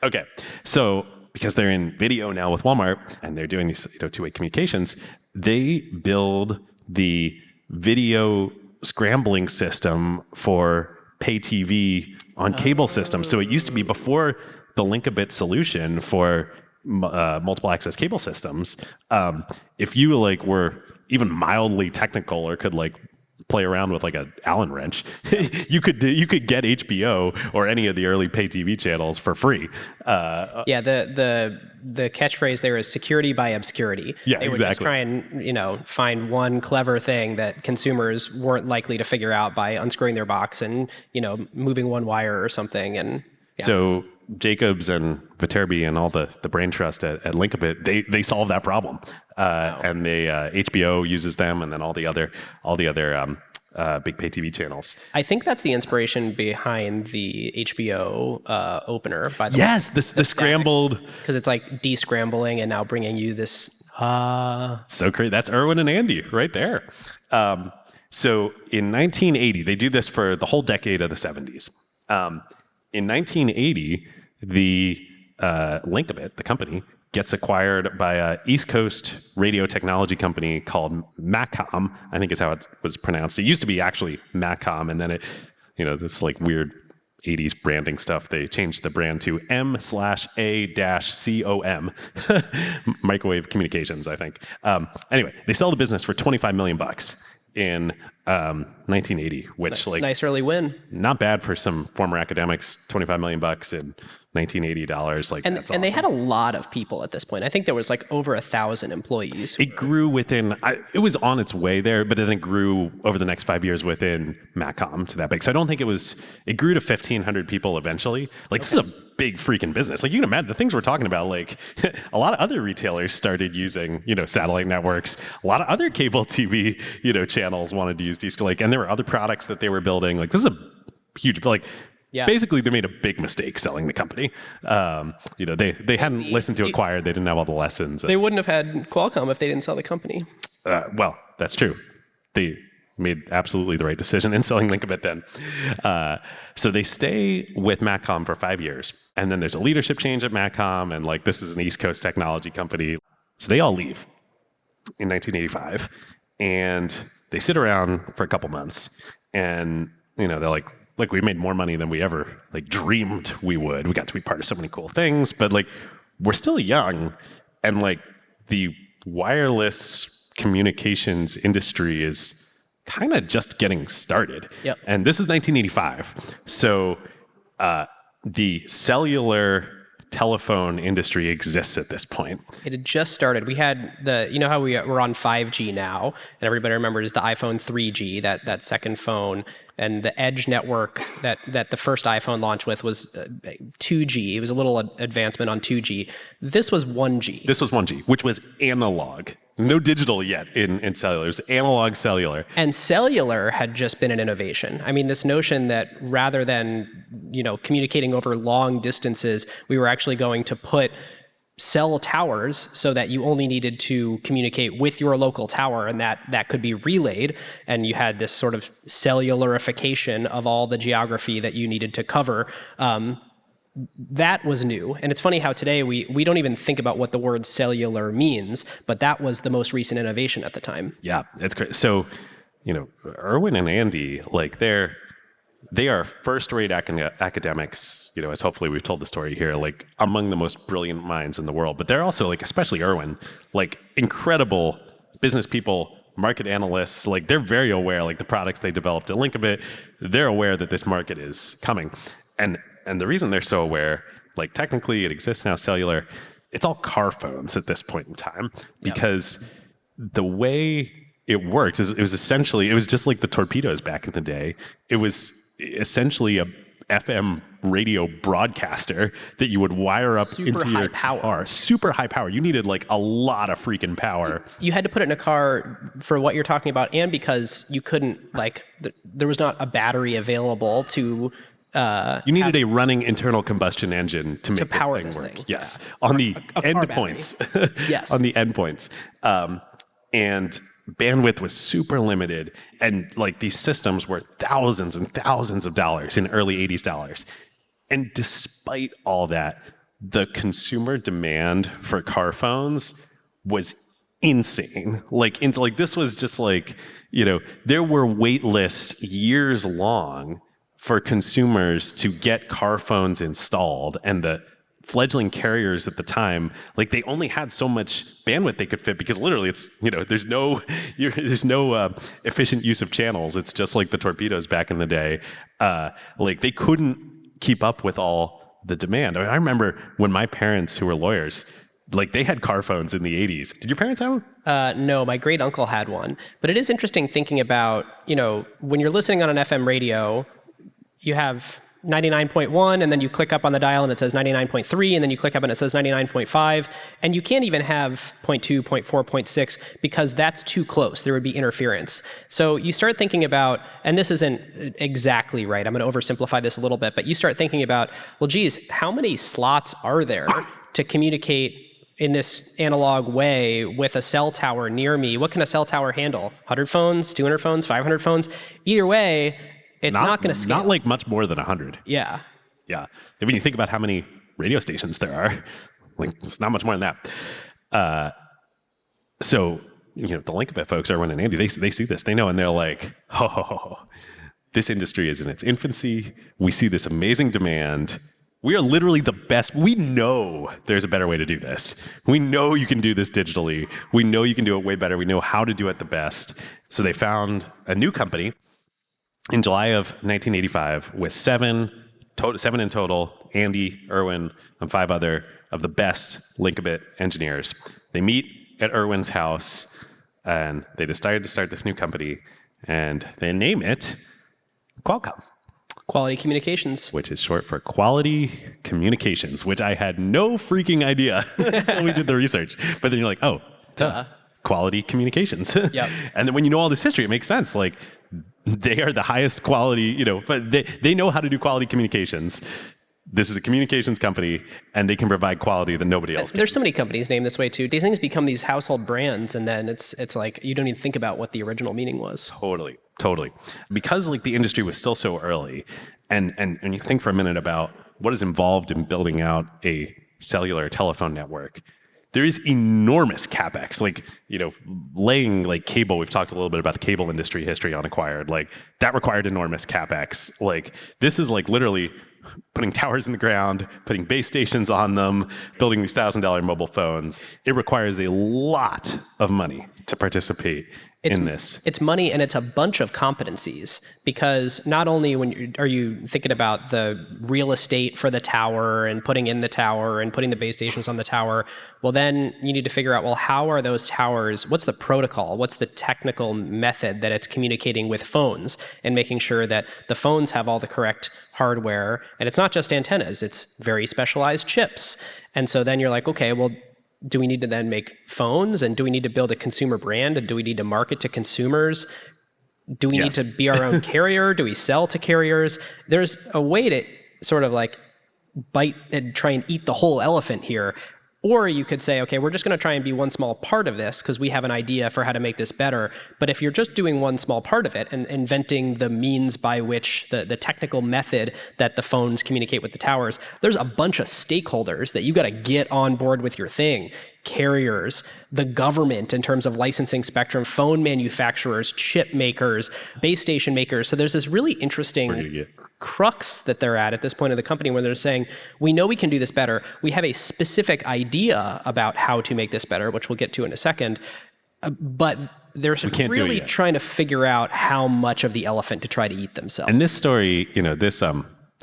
Okay. So because they're in video now with Walmart and they're doing these two-way communications, they build the video scrambling system for pay TV on cable systems. So it used to be before the Link-a-bit solution for multiple access cable systems. If you were even mildly technical or could play around with an Allen wrench, you could get HBO or any of the early pay TV channels for free. The catchphrase there is security by obscurity. Yeah, they would just try and find one clever thing that consumers weren't likely to figure out by unscrewing their box and moving one wire or something. And so Jacobs and Viterbi and all the brain trust at Link-a-bit, they solve that problem. And they HBO uses them, and then all the other big pay TV channels. I think that's the inspiration behind the HBO opener. By the way, yes, the scrambled, because it's descrambling and now bringing you this. So great. That's Irwin and Andy right there. So in 1980, they do this for the whole decade of the 70s. In 1980, the Link-a-bit, the company, gets acquired by a East Coast radio technology company called Macom, I think is how it was pronounced. It used to be actually Macom, and then it, this weird 80s branding stuff, they changed the brand to M/A-COM, Microwave Communications, I think. Anyway, they sell the business for $25 million in 1980, which nice early win. Not bad for some former academics. $25 million in 1980 dollars. That's awesome. And they had a lot of people at this point. I think there was over 1,000 employees. It grew within. It was on its way there, but then it grew over the next 5 years within Macom to that big. So I don't think it was. It grew to 1,500 people eventually. This is a big freaking business. You can imagine the things we're talking about. A lot of other retailers started using satellite networks. A lot of other cable TV channels wanted to use these. And there were other products that they were building. This is a huge. Basically, they made a big mistake selling the company. They hadn't listened to Acquired. They didn't have all the lessons. They wouldn't have had Qualcomm if they didn't sell the company. Well, that's true. They made absolutely the right decision in selling Link-a-bit then. So they stay with Macom for 5 years. And then there's a leadership change at Macom. And this is an East Coast technology company. So they all leave in 1985. And they sit around for a couple months. And, they're we made more money than we ever dreamed we would. We got to be part of so many cool things, but we're still young, and the wireless communications industry is kind of just getting started. Yep. And this is 1985, so the cellular telephone industry exists at this point. It had just started. We had how we're on 5G now, and everybody remembers the iPhone 3G, that second phone, and the Edge network that the first iPhone launched with was 2G. It was a little advancement on 2G. This was 1G. This was 1G, which was analog. No digital yet in cellular. It was analog cellular. And cellular had just been an innovation. I mean, this notion that rather than communicating over long distances, we were actually going to put cell towers so that you only needed to communicate with your local tower, and that could be relayed, and you had this sort of cellularification of all the geography that you needed to cover. That was new. And it's funny how today we don't even think about what the word cellular means, but that was the most recent innovation at the time. Yeah, it's great. So, Irwin and Andy, they are first-rate academics, as hopefully we've told the story here, among the most brilliant minds in the world. But they're also, especially Irwin, incredible business people, market analysts. They're very aware, the products they developed at Link-a-bit, they're aware that this market is coming. And the reason they're so aware, technically it exists now, cellular, it's all car phones at this point in time, because the way it works is it was just like the torpedoes back in the day. It was essentially a FM radio broadcaster that you would wire up into your car. Super high power. You needed a lot of freaking power. You had to put it in a car for what you're talking about, and because you couldn't, there was not a battery available to you needed a running internal combustion engine to make power this thing work. Thing. Yes, on the endpoints. Yes, on the endpoints, and bandwidth was super limited, and these systems were thousands and thousands of dollars in early '80s dollars. And despite all that, the consumer demand for car phones was insane. Like this was just like, there were wait lists years long for consumers to get car phones installed, and the fledgling carriers at the time, like they only had so much bandwidth they could fit, because literally it's, there's no efficient use of channels. It's just like the torpedoes back in the day. Like they couldn't keep up with all the demand. I remember when my parents, who were lawyers, like they had car phones in the 80s. Did your parents have one? No, my great uncle had one. But it is interesting thinking about, when you're listening on an FM radio, you have 99.1, and then you click up on the dial and it says 99.3, and then you click up and it says 99.5, and you can't even have 0.2, 0.4, 0.6 because that's too close. There would be interference. So you start thinking about, and this isn't exactly right, I'm going to oversimplify this a little bit, but you start thinking about, well, geez, how many slots are there to communicate in this analog way with a cell tower near me? What can a cell tower handle? 100 phones, 200 phones, 500 phones? Either way, it's not going to scale. Not like much more than 100. Yeah. Yeah. I mean, you think about how many radio stations there are, like it's not much more than that. So, the Linkabit folks, Erwin and Andy, they see this, they know, and they're like, oh, this industry is in its infancy. We see this amazing demand. We are literally the best. We know there's a better way to do this. We know you can do this digitally. We know you can do it way better. We know how to do it the best. So they found a new company in July of 1985 with seven in total, Andy, Erwin, and 5 other of the best Linkabit engineers. They meet at Erwin's house, and they decided to start this new company, and they name it Qualcomm. Quality Communications. Which is short for Quality Communications, which I had no freaking idea when we did the research. But then you're like, oh, duh. Quality Communications. Yep. And then when you know all this history, it makes sense. Like, they are the highest quality, but they know how to do quality communications. This is a communications company, and they can provide quality that nobody else can. There's so many companies named this way too. These things become these household brands, and then it's like you don't even think about what the original meaning was. Totally. Because like the industry was still so early, and you think for a minute about what is involved in building out a cellular telephone network. There is enormous capex, like, laying like cable. We've talked a little bit about the cable industry history on Acquired. Like that required enormous capex. Like this is like literally putting towers in the ground, putting base stations on them, building these $1,000 mobile phones. It requires a lot of money to participate in this. It's money, and it's a bunch of competencies, because not only are you thinking about the real estate for the tower and putting in the tower and putting the base stations on the tower, well, then you need to figure out, well, how are those towers, what's the protocol, what's the technical method that it's communicating with phones, and making sure that the phones have all the correct hardware. And it's not just antennas, it's very specialized chips. And so then you're like, okay, well, do we need to then make phones, and do we need to build a consumer brand, and do we need to market to consumers? Do we need to be our own carrier? Do we sell to carriers? There's a way to sort of like bite and try and eat the whole elephant here. Or you could say, okay, we're just going to try and be one small part of this because we have an idea for how to make this better. But if you're just doing one small part of it and inventing the means by which the technical method that the phones communicate with the towers, there's a bunch of stakeholders that you got to get on board with your thing. Carriers, the government in terms of licensing spectrum, phone manufacturers, chip makers, base station makers. So there's this really interesting crux that they're at this point of the company where they're saying, we know we can do this better. We have a specific idea about how to make this better, which we'll get to in a second. But they're really trying to figure out how much of the elephant to try to eat themselves. And this story,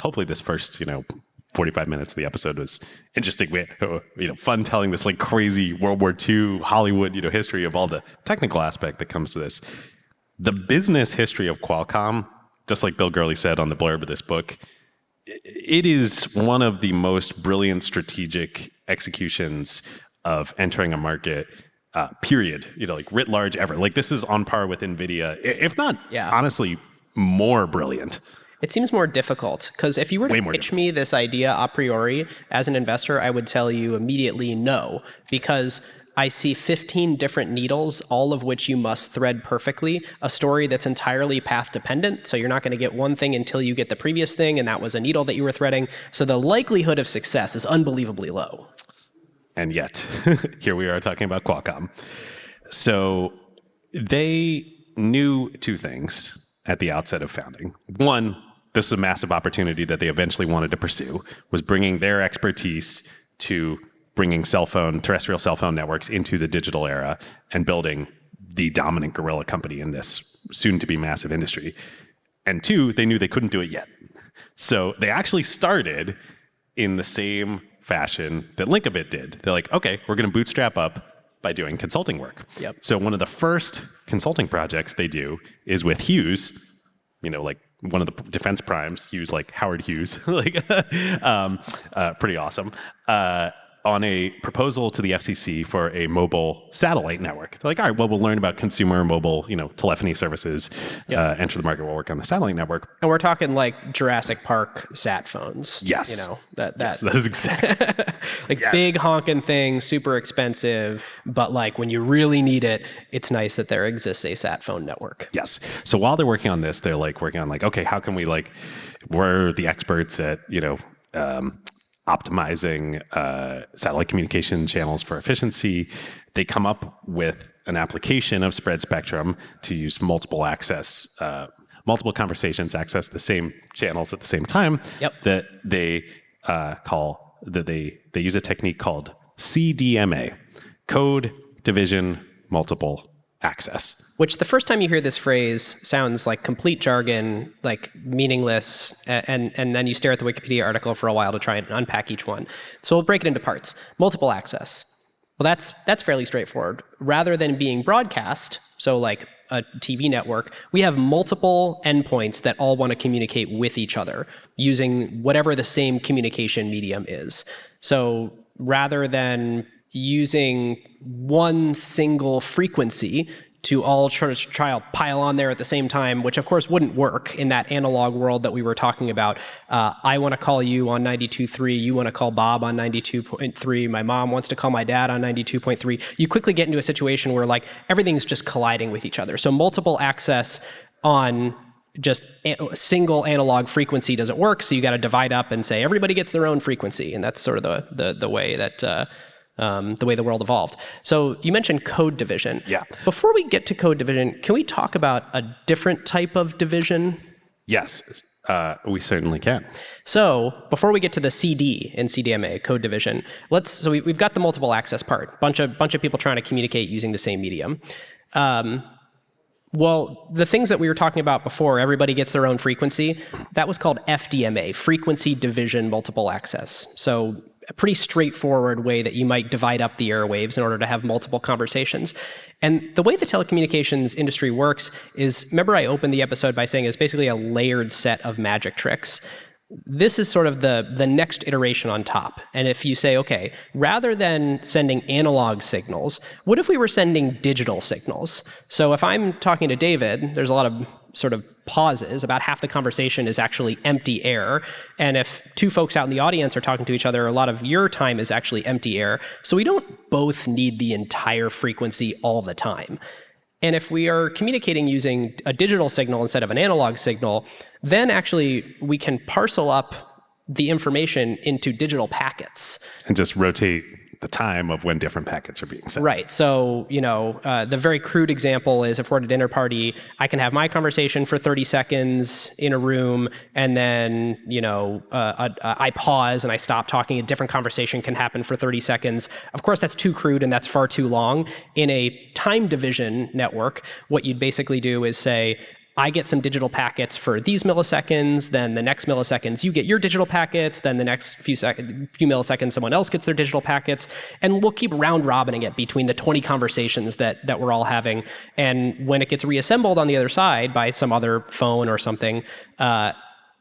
hopefully this first, 45 minutes of the episode was interesting. We had, fun telling this like crazy World War II Hollywood, history of all the technical aspect that comes to this. The business history of Qualcomm, just like Bill Gurley said on the blurb of this book, it is one of the most brilliant strategic executions of entering a market, period, like writ large ever. Like this is on par with NVIDIA, if not, honestly, more brilliant. It seems more difficult because if you were to pitch me this idea a priori as an investor, I would tell you immediately no, because I see 15 different needles, all of which you must thread perfectly, a story that's entirely path dependent. So you're not going to get one thing until you get the previous thing, and that was a needle that you were threading. So the likelihood of success is unbelievably low. And yet, here we are talking about Qualcomm. So they knew two things at the outset of founding. One, this is a massive opportunity that they eventually wanted to pursue, was bringing their expertise to bringing terrestrial cell phone networks into the digital era and building the dominant gorilla company in this soon-to-be massive industry. And two, they knew they couldn't do it yet. So they actually started in the same fashion that Linkabit did. They're like, okay, we're going to bootstrap up by doing consulting work. Yep. So one of the first consulting projects they do is with Hughes, like one of the defense primes, Hughes, like Howard Hughes, pretty awesome, on a proposal to the FCC for a mobile satellite network. They're like, all right, well, we'll learn about consumer mobile, telephony services, enter the market, we'll work on the satellite network. And we're talking like Jurassic Park sat phones. Yes. That is exactly. Big honking things, super expensive, but like when you really need it, it's nice that there exists a sat phone network. Yes. So while they're working on this, they're like working on like, okay, how can we we're the experts at, optimizing satellite communication channels for efficiency. They come up with an application of spread spectrum to use multiple conversations, access the same channels at the same time. Yep. That they they use a technique called CDMA, code division multiple access. Which the first time you hear this phrase sounds like complete jargon, like meaningless, and then you stare at the Wikipedia article for a while to try and unpack each one. So we'll break it into parts. Multiple access. Well, that's fairly straightforward. Rather than being broadcast, so like a TV network, we have multiple endpoints that all want to communicate with each other using whatever the same communication medium is. So rather than using one single frequency to all try to pile on there at the same time, which of course wouldn't work in that analog world that we were talking about. I want to call you on 92.3, you want to call Bob on 92.3, my mom wants to call my dad on 92.3. You quickly get into a situation where like everything's just colliding with each other. So multiple access on just a single analog frequency doesn't work, so you got to divide up and say everybody gets their own frequency, and that's sort of the way that the way the world evolved. So you mentioned code division. Yeah. Before we get to code division, can we talk about a different type of division? Yes, we certainly can. So before we get to the CD in CDMA, code division, we've got the multiple access part. Bunch of people trying to communicate using the same medium. Well, the things that we were talking about before, everybody gets their own frequency, that was called FDMA, frequency division multiple access. So a pretty straightforward way that you might divide up the airwaves in order to have multiple conversations. And the way the telecommunications industry works is, remember I opened the episode by saying it's basically a layered set of magic tricks. This is sort of the next iteration on top. And if you say, okay, rather than sending analog signals, what if we were sending digital signals? So if I'm talking to David, there's a lot of sort of pauses. About half the conversation is actually empty air. And if two folks out in the audience are talking to each other, a lot of your time is actually empty air. So we don't both need the entire frequency all the time. And if we are communicating using a digital signal instead of an analog signal, then actually we can parcel up the information into digital packets. And just rotate the time of when different packets are being sent. Right. So, the very crude example is if we're at a dinner party, I can have my conversation for 30 seconds in a room, and then, I pause and I stop talking. A different conversation can happen for 30 seconds. Of course, that's too crude and that's far too long. In a time division network, what you'd basically do is say, I get some digital packets for these milliseconds, then the next milliseconds you get your digital packets, then the next few milliseconds someone else gets their digital packets, and we'll keep round robining it between the 20 conversations that we're all having. And when it gets reassembled on the other side by some other phone or something,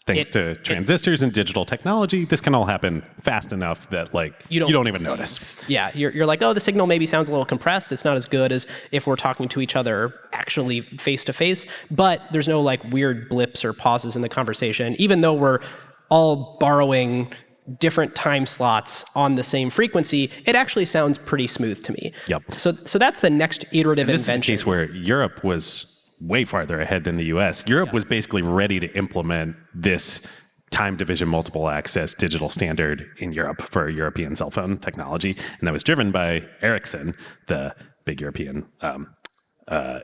thanks to transistors and digital technology, this can all happen fast enough that you don't even notice. Yeah, you're like, oh, the signal maybe sounds a little compressed. It's not as good as if we're talking to each other actually face to face, but there's no weird blips or pauses in the conversation, even though we're all borrowing different time slots on the same frequency, it actually sounds pretty smooth to me. Yep. So that's the next iterative This invention. is a case where Europe was way farther ahead than the US. Europe was basically ready to implement this time division multiple access digital standard in Europe for European cell phone technology. And that was driven by Ericsson, the big European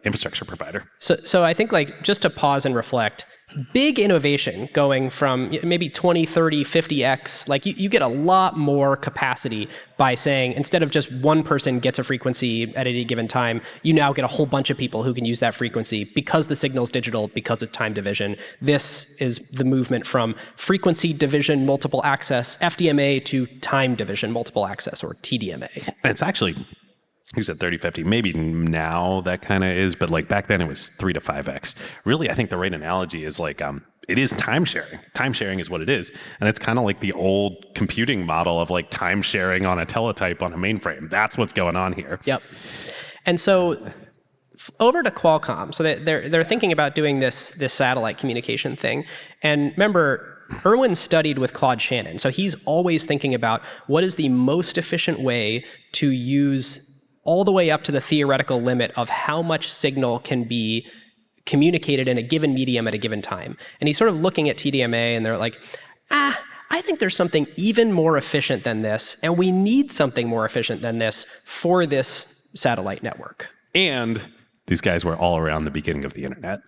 infrastructure provider. So I think, like, just to pause and reflect, big innovation going from maybe 20, 30, 50x, like you get a lot more capacity by saying, instead of just one person gets a frequency at any given time, you now get a whole bunch of people who can use that frequency because the signal's digital, because it's time division. This is the movement from frequency division multiple access, FDMA, to time division multiple access, or TDMA. And it's actually, you said 30, 50. Maybe now that kind of is, but like back then it was 3 to 5x. Really, I think the right analogy is like, it is time sharing. Time sharing is what it is. And it's kind of like the old computing model of like time sharing on a teletype on a mainframe. That's what's going on here. Yep. And so over to Qualcomm. So they're thinking about doing this satellite communication thing. And remember, Irwin studied with Claude Shannon. So he's always thinking about what is the most efficient way to use all the way up to the theoretical limit of how much signal can be communicated in a given medium at a given time. And he's sort of looking at TDMA, and they're like, I think there's something even more efficient than this, and we need something more efficient than this for this satellite network. And these guys were all around the beginning of the internet.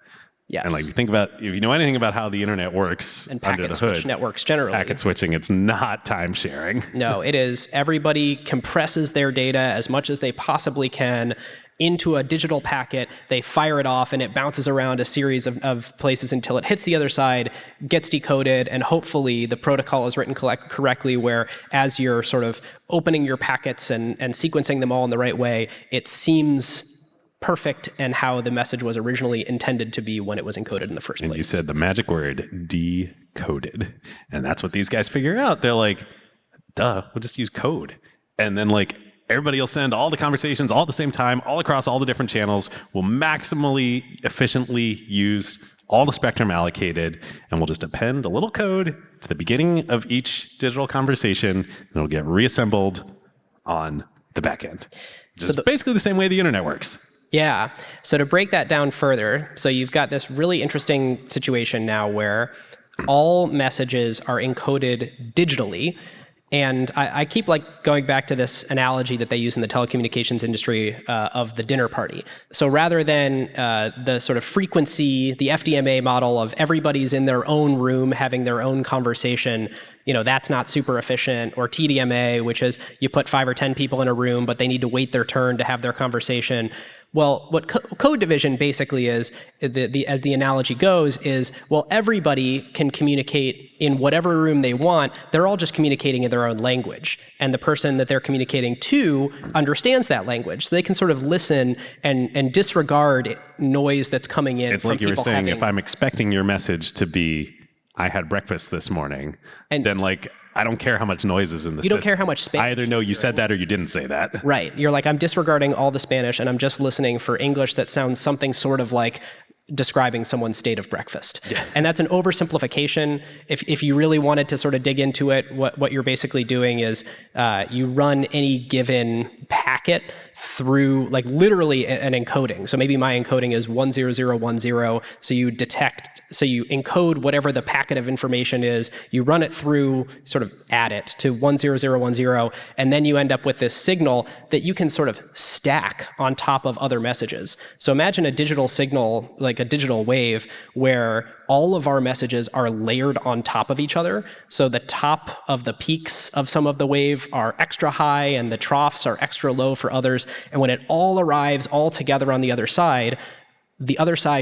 Yes. And like, if you know anything about how the internet works And under packet the switch hood, networks generally. packet switching, it's not time sharing. No, it is everybody compresses their data as much as they possibly can into a digital packet. They fire it off, and it bounces around a series of places until it hits the other side, gets decoded, and hopefully the protocol is written correctly, where as you're sort of opening your packets and sequencing them all in the right way, it seems perfect and how the message was originally intended to be when it was encoded in the first place. And you said the magic word, decoded. And that's what these guys figure out. They're like, duh, we'll just use code. And then like everybody will send all the conversations all at the same time, all across all the different channels. We'll maximally efficiently use all the spectrum allocated, and we'll just append a little code to the beginning of each digital conversation, and it'll get reassembled on the back end. Just basically the same way the internet works. Yeah. So to break that down further, so you've got this really interesting situation now where all messages are encoded digitally. And I keep like going back to this analogy that they use in the telecommunications industry of the dinner party. So rather than the sort of frequency, the FDMA model of everybody's in their own room having their own conversation, that's not super efficient, or TDMA, which is you put 5 or 10 people in a room, but they need to wait their turn to have their conversation. Well, what code division basically is, as the analogy goes, is, well, everybody can communicate in whatever room they want. They're all just communicating in their own language. And the person that they're communicating to understands that language. So they can sort of listen and disregard noise that's coming in. It's from like you were people saying, if I'm expecting your message to be, I had breakfast this morning, then like, I don't care how much noise is in the system. You don't care how much Spanish. I either know you said that or you didn't say that. Right. You're like, I'm disregarding all the Spanish and I'm just listening for English that sounds something sort of like describing someone's state of breakfast. Yeah. And that's an oversimplification. If you really wanted to sort of dig into it, what you're basically doing is you run any given packet through like literally an encoding. So maybe my encoding is 10010. So you encode whatever the packet of information is, you run it through, sort of add it to 10010, and then you end up with this signal that you can sort of stack on top of other messages. So imagine a digital signal, like a digital wave, where all of our messages are layered on top of each other. So the top of the peaks of some of the wave are extra high and the troughs are extra low for others. And when it all arrives all together on the other side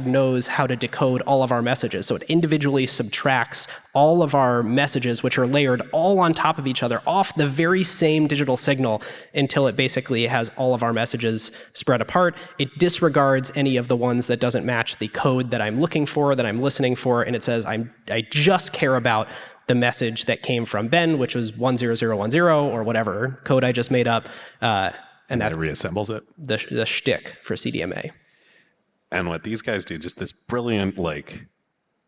knows how to decode all of our messages. So it individually subtracts all of our messages, which are layered all on top of each other, off the very same digital signal until it basically has all of our messages spread apart. It disregards any of the ones that doesn't match the code that I'm looking for, that I'm listening for, and it says, I just care about the message that came from Ben, which was 10010 or whatever code I just made up. And that reassembles it. The shtick for CDMA. And what these guys do, just this brilliant, like,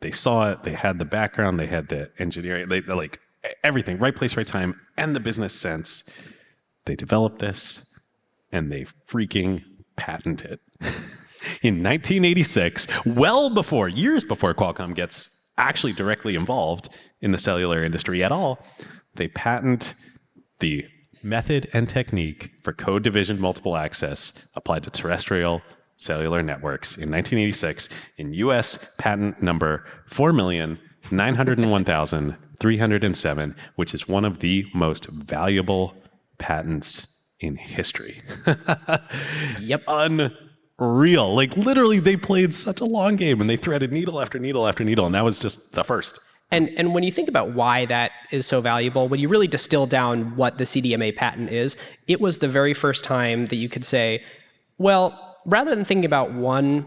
they saw it, they had the background, they had the engineering, they like everything, right place, right time, and the business sense. They developed this and they freaking patent it. In 1986, years before Qualcomm gets actually directly involved in the cellular industry at all, they patent the method and technique for code division multiple access applied to terrestrial cellular networks in 1986 in US patent number 4,901,307, which is one of the most valuable patents in history. Yep. Unreal. Like literally they played such a long game and they threaded needle after needle after needle, and that was just the first. And when you think about why that is so valuable, when you really distill down what the CDMA patent is, it was the very first time that you could say, well, rather than thinking about one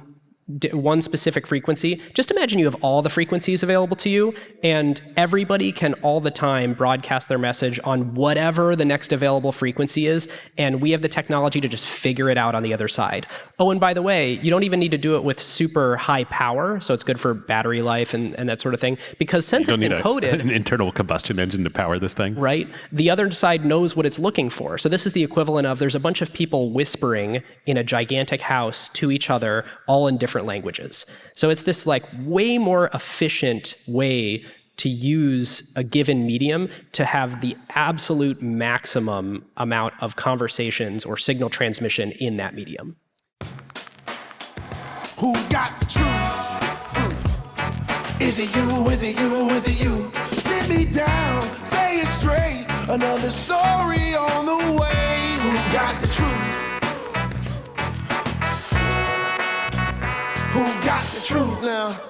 specific frequency, just imagine you have all the frequencies available to you, and everybody can all the time broadcast their message on whatever the next available frequency is, and we have the technology to just figure it out on the other side. Oh, and by the way, you don't even need to do it with super high power, so it's good for battery life and that sort of thing, because since it's encoded... an internal combustion engine to power this thing. Right? The other side knows what it's looking for. So this is the equivalent of there's a bunch of people whispering in a gigantic house to each other, all in different languages. So it's this like way more efficient way to use a given medium to have the absolute maximum amount of conversations or signal transmission in that medium. Who got the truth? Is it you? Is it you? Is it you? Sit me down, say it straight. Another story on the way. Who got the truth? Who got the truth now?